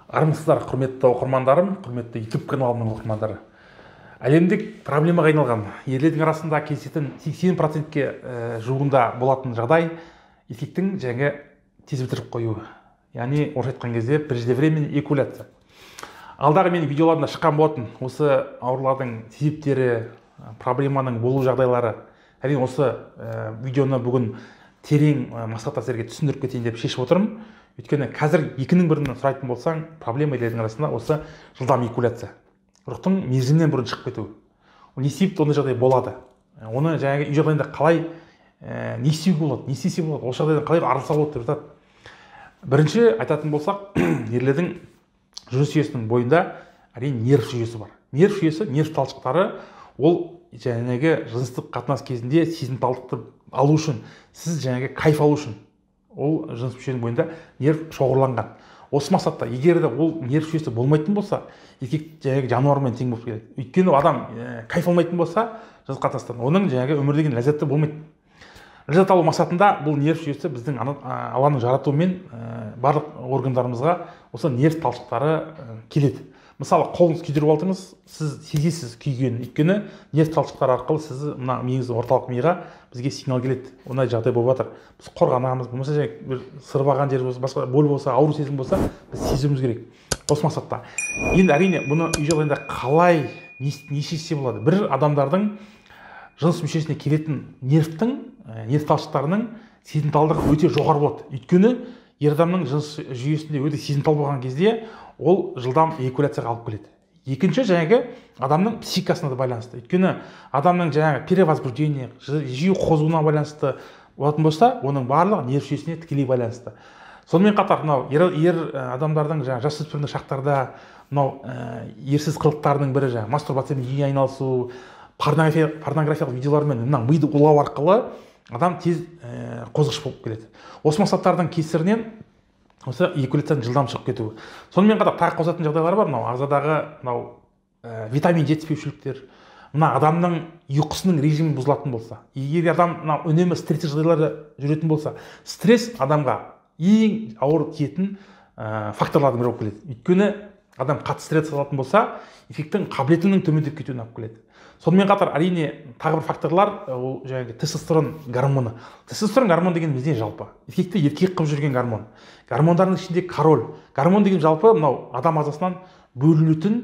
Армысыздар, құрметті оқырмандарым, құрметті YouTube каналымның оқырмандары. Әлемдік проблемаға айналған ерлердің арасында кездесетін 80%-ке жуығында болатын жағдай еркектің жаңа тез бітіріп қоюы. Яғни орысша айтқан кезде преждевременная эякуляция. Алдағы менің видеоларымда шыққан болатын осы аурулардың себептері, проблеманың болу жағдайлары. Әрине осы видеоны бүгін терең мақсатта сіздерге түсіндіріп кетейін деп шешіп отырмын. Өйткені қазір екінің бірін сұрайтын болсаң, проблема елердің арасында осы жылдам эякуляция. Рухтың мерзімнен бұрын шығып кетуі. Ол не себепті ондай жағдай болады? Оны жаңағы үй жағдайында қалай не істеуге болады? Не істесе болады? Ол жағдайдан қалай арылса болады деп жатады. Бірінші айтатын болсақ, ерлердің жүріс жүйесінің бойында әрине нерв жүйесі бар. Нерв жүйесі, нерв талшықтары ол жаңағы жыныстық қатынас кезінде сезімталдықты алу үшін, сіз жаңағы кайф алу үшін ол жыныс мүшенің бойында нерв шоғырланған. Осы мақсатта егер де ол нерв жүйесі болмайтын болса, еркек жаңағы жануармен тең болып келеді. Өйткені адам кайф алмайтын болса, жыныстық қатынастан оның жаңағы өмір деген ләззаты болмайды. Ләззат алу мақсатында бұл нерв жүйесі біздің Алланың жаратуымен барлық органдарымызға осы нерв талшықтары келеді. Мысалы, қолыңыз күйдіріп алдыңыз, сіз сезесіз күйгенін. Өйткені нерв талшықтары арқылы сіз мына миыңыздың орталық миға бізге сигнал келеді. Ондай жағдай болып жатыр. Біз қорғанамыз, болмаса бір сырбаған жер болса, басқа бол болса, ауру сезім болса, біз сезуіміз керек. Осы мақсатта. Енді әрине бұны үй жағдайында қалай не шешсе болады? Бір адамдардың жыныс мүшесіне келетін нерв талшықтарының сезімталдығы өте жоғары болады. Өйткені ер адамның жыныс жүйесінде өте сезімтал болған кезде ол жылдам эякуляцияға алып келеді. Екінші жаңағы адамның психикасына да байланысты. Өйткені адамның жаңағы перевозбуждение, жиі қозуына байланысты болатын болса, оның барлығы нерв жүйесіне тікелей байланысты. Сонымен қатар мынау ер адамдардың жаңағы жасөспірімдік шақтарда мынау ерсіз қылықтарының бірі жаңағы мастурбациямен жиі айналысу, порнографиялық видеолармен мына миды улау арқылы адам тез қозғыш болып келеді. Осы мақсаттардың кесірінен осы эякуляцияның жылдам шығып кетуі. Сонымен қатар тағы қосатын жағдайлар бар. Мынау ағзадағы витамин жетіспеушіліктер, мына адамның ұйқысының режимі бұзылатын болса, егер адам үнемі стресс жағдайларда жүретін болса, стресс адамға ең ауыр тиетін факторлардың бірі болып келеді. Өйткені адам қатты стресс алатын болса, еркектің қабілетінің төмендеп кетуіне алып келеді. Сонымен қатар әрине тағы бір факторлар ол жаңағы тестостерон гормоны. Тестостерон гормон деген бізде жалпы еркекті еркек қылып жүрген гормон. Гормондардың ішінде король. Гормон деген жалпы мынау адам ағзасынан бөлінетін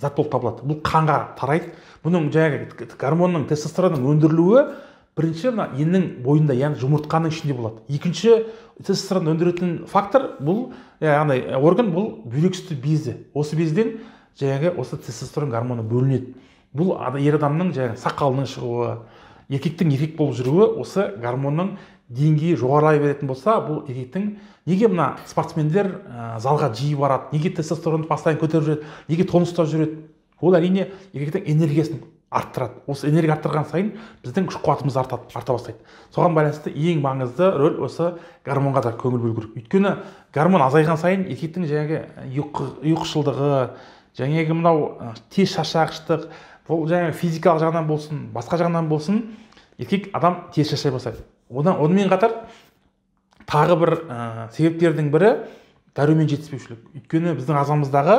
зат болып табылады. Бұл қанға тарайды. Бұның жаңағы гормонның тестостеронның өндірілуі бірінші мына еннің бойында, яғни жұмыртқаның ішінде болады. Екінші тестостерон өндіретін фактор бұл яғни орган бұл бүйрек үсті безі. Осы безден жаңағы осы тестостерон гормоны бөлінеді. Бұл ер адамның жаңағы сақалының шығуы, еркектің еркек болып жүруі осы гормонның деңгейі жоғарылай беретін болса, бұл еркектің неге мына спортсмендер залға жиі барады, неге тестостеронды постоянно көтеріп жүреді, неге тонус ұстап жүреді? Ол әрине еркектің энергиясын арттырады. Осы энергия арттырған сайын біздің күш қуатымыз арта бастайды. Соған байланысты ең маңызды рөл осы гормонға да көңіл бөлу керек. Өйткені гормон азайған сайын еркектің жаңағы ұйқышылдығы, жаңағы мынау тез шаршағыштық, ол жаңағы физикалық жағынан болсын, басқа жағынан болсын, еркек адам тез шаршай бастайды. Онымен қатар тағы бір себептердің бірі дәрумен жетіспеушілік. Өйткені біздің ағзамыздағы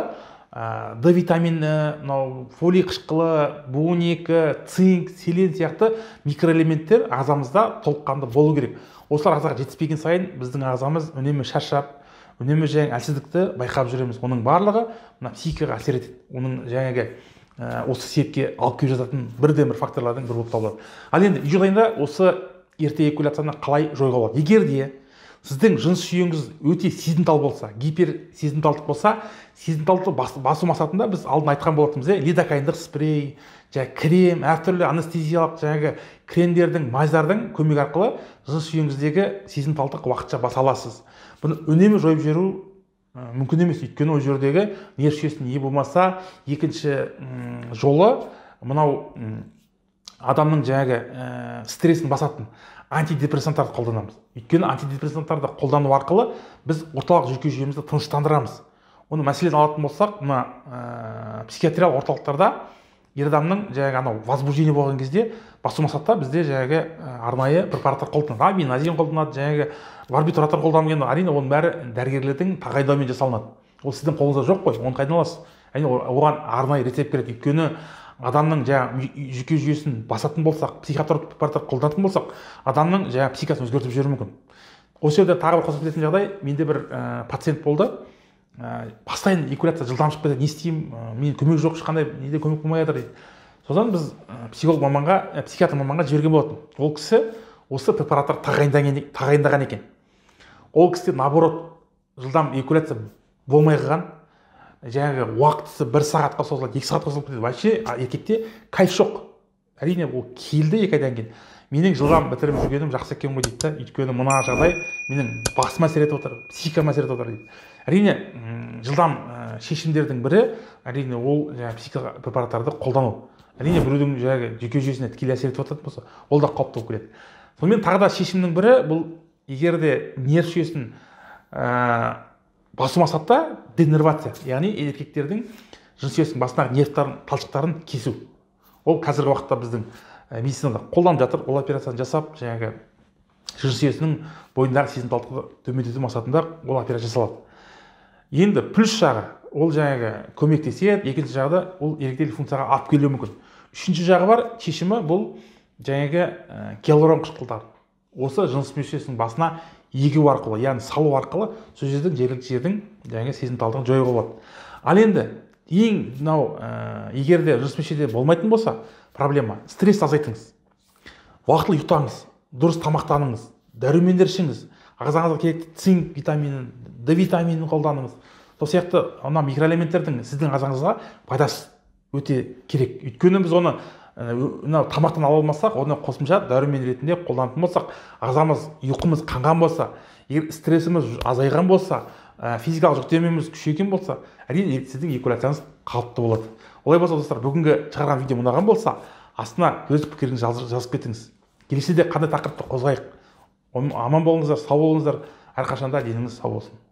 D витамині, фолий қышқылы, B12, цинк, селен сияқты микроэлементтер ағзамызда толыққанды болу керек. Осылар ағзаға жетіспеген сайын біздің ағзамыз үнемі шаршап, үнемі жаңағы әлсіздікті байқап жүреміз. Оның барлығы психикаға әсер етеді. Оның жаңағы осы себепке алып келіп жататын бірден бір факторлардың бірі болып табылады. Ал енді үй жағдайында осы ерте эякуляцияны қалай жоюға болады? Егер де сіздің жыныс жүйеңіз өте сезімтал болса, гиперсезімталдық болса, сезімталдықты басу мақсатында біз алдын айтқан болатынбыз, лидокаиндік спрей, крем, әртүрлі анестезиялық жаңағы кремдердің, маздардың көмегі арқылы жыныс жүйеңіздегі сезімталдық уақытша баса аласыз. Бұны үнемі жойып жүру мүмкін емес. Өйткені ол жердегі нерв жүйесіне не болмаса, екінші жолы мынау адамның жаңағы стресін басатын антидепрессанттарды қолданамыз. Өйткені антидепрессанттарды қолдану арқылы біз орталық жүйке жүйемізді тыныштандырамыз. Оны мәселен алатын болсақ, мына психиатриялық орталықтарда ер адамның жаңағы возбуждение болған кезде басу мақсатта бізде жаңағы арнайы препараттар қолданады. Аминазин қолданады, жаңағы барбитуратор қолданады. Әрине оның бәрі дәрігерлердің тағайындауымен жасалынады. ол сіздің қолыңызда жоқ қой, оны қайдан аласыз? Әне оған арнайы рецепт керек. Өйткені адамның жүйке жүйесін басатын болсақ, психотроптық препараттар қолданатын болсақ, адамның психикасын өзгертіп жіберуі мүмкін. Осы жерде тағы бір қосып кететін жағдай, менде бір пациент болды. Постоянно эякуляция жылдам шығып кетеді, не істеймін, мен көмек жоқ, ешқандай неде көмек болмай жатыр дейді. Содан біз психиатр маманға жіберген болатын. Ол кісі осы препараттар тағайындаған екен. Ол кісі наоборот жылдам эякуляция болмай қалған, уақытысы 1 сағатқа созылады, 2 сағатқа созылып кетеді. Вообще еркекте кайф жоқ. Әрине ол келді 2 айдан кейін. Менің жылдам бітіріп жүргенім жақсы екен ғой дейді. Өйткені мына жағдай менің басыма әсер етіп отыр, психикама әсер етіп отыр дейді. Әрине жылдам шешімдердің бірі әрине ол психика препараттарды қолдану. Әрине біреудің жүйке жүйесіне тікелей әсер етіп отыр болса, ол да қауіпті болып келеді. Сонымен тағы да шешімнің бірі бұл, егер де нерв жүйесін басу мақсатта денервация, яғни еркектердің жыныс жүйесінің басындағы нервтарын, талшықтарын кесу. Ол қазіргі уақытта біздің медицинада қолданып жатыр. Ол операцияны жасап, жыныс жүйесінің бойындағы сезімталдықты төмендету мақсатында ол операция жасалады. Енді плюс жағы ол көмектеседі, екінші жағы ол эректильдік функцияға алып келуі мүмкін. Үшінші жағы бар, шешімі бұл гиалурон қышқылдар. Осы жыныс мүшесінің басына егу арқылы, яғни салу арқылы сол жердің сезімталдығын жоюға болады. Ал енді егер де жыныс мүшеде болмайтын болса, проблема стресс азайтыңыз, уақытылы ұйықтаңыз, дұрыс тамақтаныңыз, дәрумендер ішіңіз, ағзаңызға керекті цинк витаминін, Д витаминін қолданыңыз. Сол сияқты микроэлементтердің сіздің ағзаңызға пайдасы өте керек. Өйткені біз оны тамақтан ала алмасақ, оны қосымша дәрумен ретінде қолданатын болсақ, ағзамыз, ұйқымыз қанған болса, егер стрессіміз азайған болса, физикалық жүктемеміз күшейген болса, әрине сіздің эякуляцияңыз қалыпты болады. Олай болса, достар, бүгінгі шығарған видео ұнаған болса, астына өз пікіріңізді жазып кетіңіз. Келесіде қандай тақырыпты қозғайық. Аман болыңыздар, сау болыңыздар, әрқашанда деніңіз сау болсын.